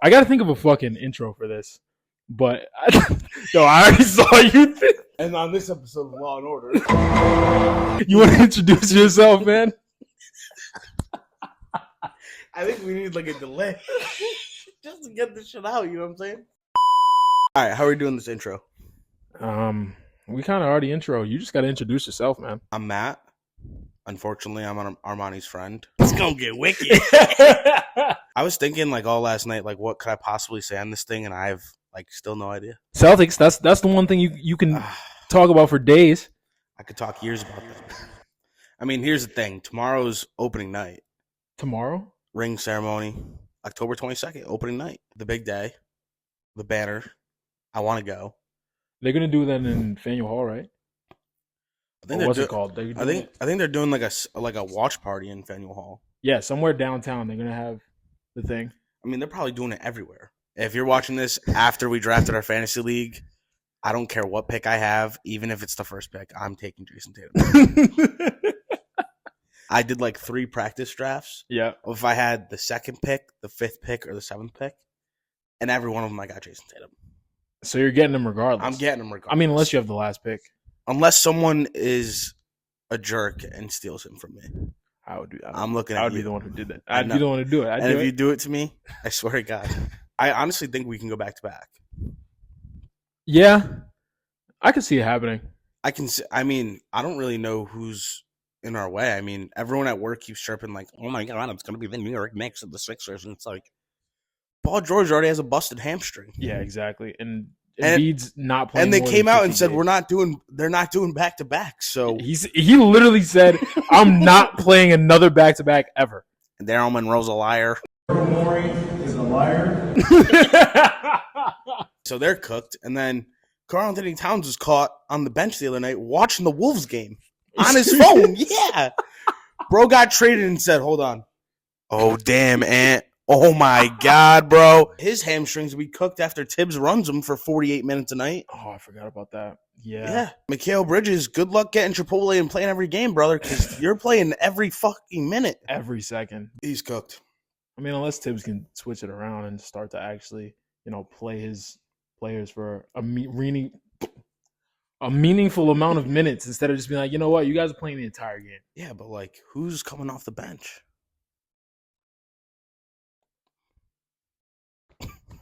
I gotta think of a fucking intro for this. But yo, I already saw you. And on this episode of Law and Order, You want to introduce yourself, man? I think we need like a delay just to get this shit out. You know what I'm saying? All right, how are we doing this intro? We kind of already intro. You just gotta introduce yourself, man. I'm Matt. Unfortunately, I'm Armani's friend. It's gonna get wicked. I was thinking like all last night, like what could I possibly say on this thing, and I have like still no idea. Celtics. That's the one thing you can talk about for days. I could talk years about that. I mean, here's the thing. Tomorrow's opening night. Tomorrow? Ring ceremony. October 22nd, opening night. The big day. The banner. I want to go. They're gonna do that in Faneuil Hall, right? I think What's it called? I think they're doing like a watch party in Faneuil Hall. Yeah, somewhere downtown. They're gonna have the thing. I mean, they're probably doing it everywhere. If you're watching this after we drafted our fantasy league, I don't care what pick I have, even if it's the first pick, I'm taking Jason Tatum. I did like 3 practice drafts. Yeah. If I had the second pick, the 5th pick, or the 7th pick, and every one of them I got Jason Tatum. So you're getting them regardless. I'm getting them regardless. I mean, unless you have the last pick. Unless someone is a jerk and steals him from me. I would do that. I'm looking at you. I would be the one who did that. I'd be the one to do it. And if you do it to me, I swear to God, I honestly think we can go back to back. Yeah, I can see it happening. I mean, I don't really know who's in our way. I mean, everyone at work keeps chirping like, "Oh my God, it's going to be the New York Knicks and the Sixers," and it's like, Paul George already has a busted hamstring. Yeah, exactly. And Embiid's not playing. And they came out and said they're not doing back to back. So he literally said, "I'm not playing another back to back ever." And Daryl Monroe's a liar. Morey is a liar. So they're cooked. And then Karl Anthony Towns was caught on the bench the other night watching the Wolves game on his phone. Yeah. Bro got traded and said, "Hold on. Oh, damn, Ant. Oh, my God, bro." His hamstrings will be cooked after Tibbs runs him for 48 minutes a night. Oh, I forgot about that. Yeah. Yeah. Mikal Bridges, good luck getting Chipotle and playing every game, brother, because you're playing every fucking minute. Every second. He's cooked. I mean, unless Tibbs can switch it around and start to actually, play his players for a meaningful amount of minutes instead of just being like, you know what, you guys are playing the entire game. Yeah, but, like, who's coming off the bench?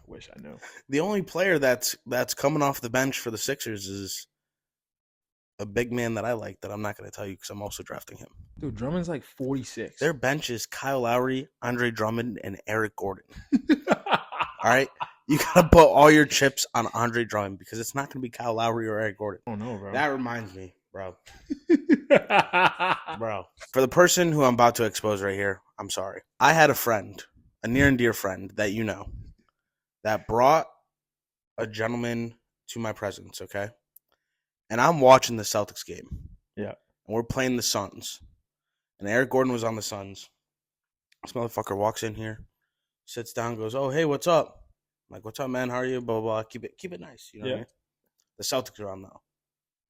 Wish I knew. The only player that's coming off the bench for the Sixers is a big man that I like that I'm not going to tell you because I'm also drafting him. Dude, Drummond's like 46. Their bench is Kyle Lowry, Andre Drummond, and Eric Gordon. All right? You got to put all your chips on Andre Drummond because it's not going to be Kyle Lowry or Eric Gordon. Oh, no, bro. That reminds me, bro. Bro. For the person who I'm about to expose right here, I'm sorry. I had a friend, a near and dear friend that you know, that brought a gentleman to my presence, okay? And I'm watching the Celtics game. Yeah. And we're playing the Suns. And Eric Gordon was on the Suns. This motherfucker walks in here, sits down, goes, "Oh, hey, what's up?" I'm like, "What's up, man? How are you?" Blah, blah, blah. Keep it nice. You know what I mean? The Celtics are on, though.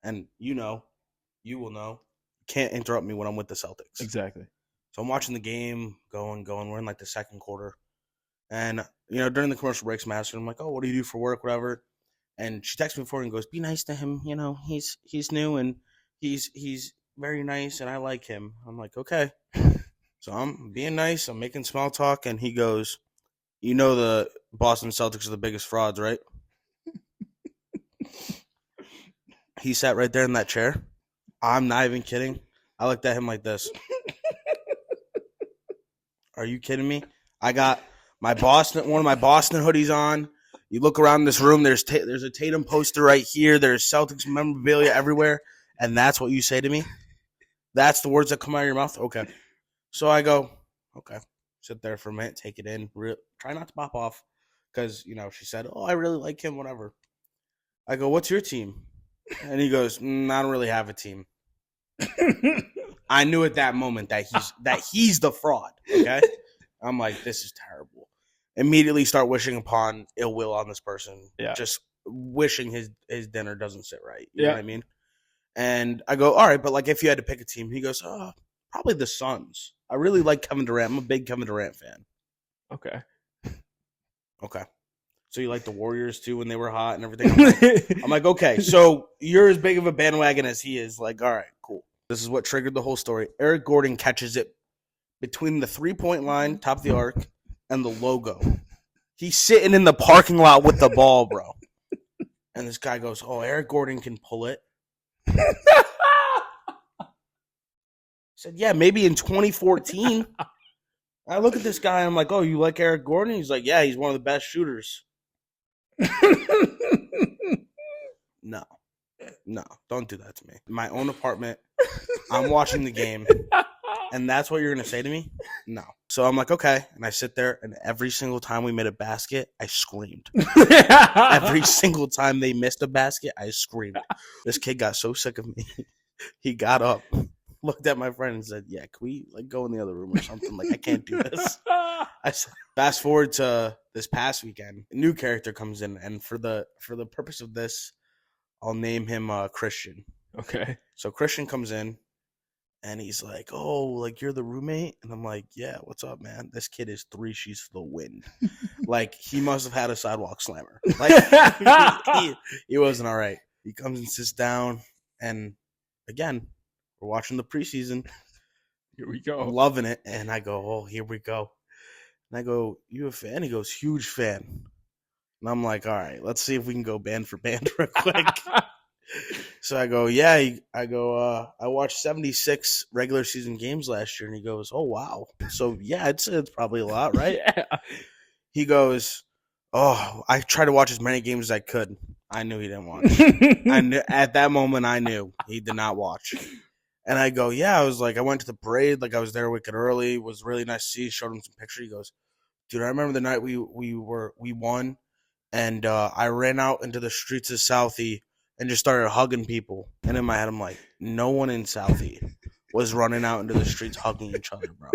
And you will know, you can't interrupt me when I'm with the Celtics. Exactly. So I'm watching the game, going. We're in like the second quarter. And, during the commercial breaks, I'm asking him, like, "Oh, what do you do for work, whatever?" And she texts me before and goes, "Be nice to him. He's new and he's very nice and I like him." I'm like, "Okay." So I'm being nice. I'm making small talk. And he goes, "The Boston Celtics are the biggest frauds, right?" He sat right there in that chair. I'm not even kidding. I looked at him like this. Are you kidding me? I got one of my Boston hoodies on. You look around this room, there's a Tatum poster right here. There's Celtics memorabilia everywhere. And that's what you say to me? That's the words that come out of your mouth? Okay. So I go, okay. Sit there for a minute, take it in. Try not to pop off. Because, she said, "Oh, I really like him, whatever." I go, "What's your team?" And he goes, "I don't really have a team." I knew at that moment that he's the fraud. Okay. I'm like, this is terrible. Immediately start wishing upon ill will on this person. Yeah. Just wishing his dinner doesn't sit right. You know what I mean? And I go, "All right, but like if you had to pick a team," he goes, "Oh, probably the Suns. I really like Kevin Durant. I'm a big Kevin Durant fan." Okay. Okay. So you like the Warriors too when they were hot and everything? I'm like, okay, so you're as big of a bandwagon as he is. Like, all right, cool. This is what triggered the whole story. Eric Gordon catches it between the 3-point line, top of the arc, and the logo. He's sitting in the parking lot with the ball, bro. And this guy goes, oh, Eric Gordon can pull it. I said, yeah, maybe in 2014. I look at this guy, and I'm like, oh, you like Eric Gordon? He's like, yeah, he's one of the best shooters. No, don't do that to me. My own apartment, I'm watching the game, and that's what you're going to say to me? No. So I'm like, okay. And I sit there, and every single time we made a basket, I screamed. Every single time they missed a basket, I screamed. This kid got so sick of me. He got up, looked at my friend, and said, yeah, can we go in the other room or something? Like, I can't do this. I said, fast forward to this past weekend, a new character comes in, and for the purpose of this, I'll name him Christian. Okay. So Christian comes in, and he's like, oh, like, you're the roommate? And I'm like, yeah, what's up, man? This kid is 3 sheets to the wind. Like, he must have had a sidewalk slammer. Like, he wasn't all right. He comes and sits down, and again, we're watching the preseason. Here we go. I'm loving it. And I go, oh, here we go. And I go, you a fan? He goes, huge fan. And I'm like, all right, let's see if we can go band for band real quick. So I go, yeah. I watched 76 regular season games last year. And he goes, oh, wow. So, yeah, I'd say it's probably a lot, right? Yeah. He goes, oh, I tried to watch as many games as I could. I knew he didn't watch. At that moment, I knew he did not watch. And I go, yeah. I was like, I went to the parade. Like, I was there wicked early. It was really nice to see. Showed him some pictures. He goes, dude, I remember the night we won. And I ran out into the streets of Southie and just started hugging people. And in my head, I'm like, no one in Southie was running out into the streets hugging each other, bro.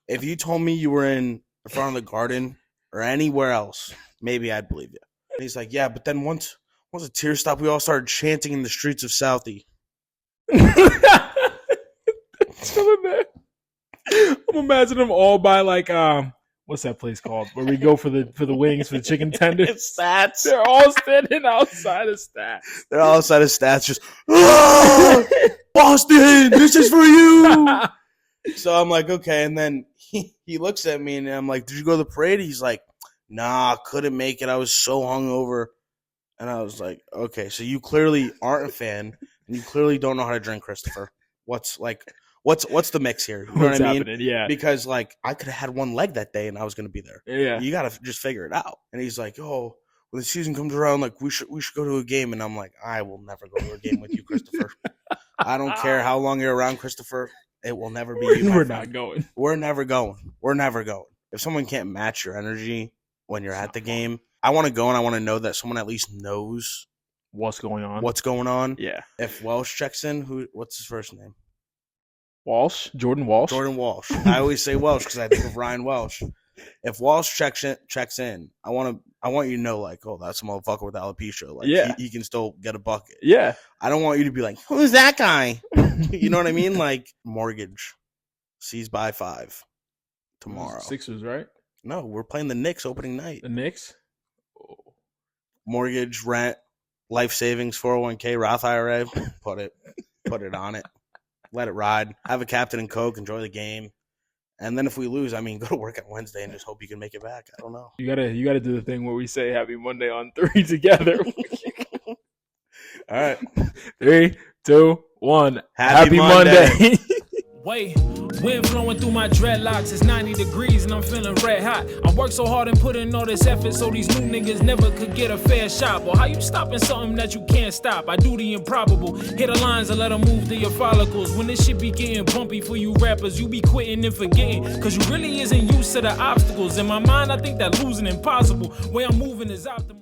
If you told me you were in front of the Garden or anywhere else, maybe I'd believe you. And he's like, yeah, but then once the tears stopped, we all started chanting in the streets of Southie. I'm imagining them all by like what's that place called where we go for the wings for the chicken tenders? Stats. They're all standing outside of Stats. They're all outside of Stats, just Boston, this is for you. So I'm like, okay, and then he looks at me and I'm like, did you go to the parade? He's like, nah, couldn't make it. I was so hungover. And I was like, okay, so you clearly aren't a fan, and you clearly don't know how to drink, Christopher. What's the mix here? You know what I mean? Happening? Yeah. Because like I could have had one leg that day, and I was going to be there. Yeah. You got to just figure it out. And he's like, oh, when the season comes around, like we should go to a game. And I'm like, I will never go to a game with you, Christopher. I don't care how long you're around, Christopher. It will never be you. We're not going. We're never going. We're never going. If someone can't match your energy when you're at the game, I want to go, and I want to know that someone at least knows what's going on. Yeah. If Welsh checks in, what's his first name? Walsh? Jordan Walsh? Jordan Walsh. I always say Welsh because I think of Ryan Welsh. If Walsh checks in, I want you to know, like, oh, that's a motherfucker with alopecia. Like, yeah. he can still get a bucket. Yeah. I don't want you to be like, who's that guy? You know what I mean? Like, mortgage. Sees by 5 tomorrow. Sixers, right? No, we're playing the Knicks opening night. The Knicks? Oh. Mortgage, rent, life savings, 401k, Roth IRA. Put it on it. Let it ride. Have a Captain and Coke. Enjoy the game. And then if we lose, I mean, go to work on Wednesday and just hope you can make it back. I don't know. You gotta do the thing where we say Happy Monday on 3 together. All right. 3, 2, 1. Happy Monday. Wait, wind flowing through my dreadlocks. It's 90 degrees and I'm feeling red hot. I work so hard and put in all this effort so these new niggas never could get a fair shot. But how you stopping something that you can't stop? I do the improbable. Hit the lines and let them move to your follicles. When this shit be getting bumpy for you rappers, you be quitting and forgetting. Cause you really isn't used to the obstacles. In my mind, I think that losing impossible. Way I'm moving is optimal.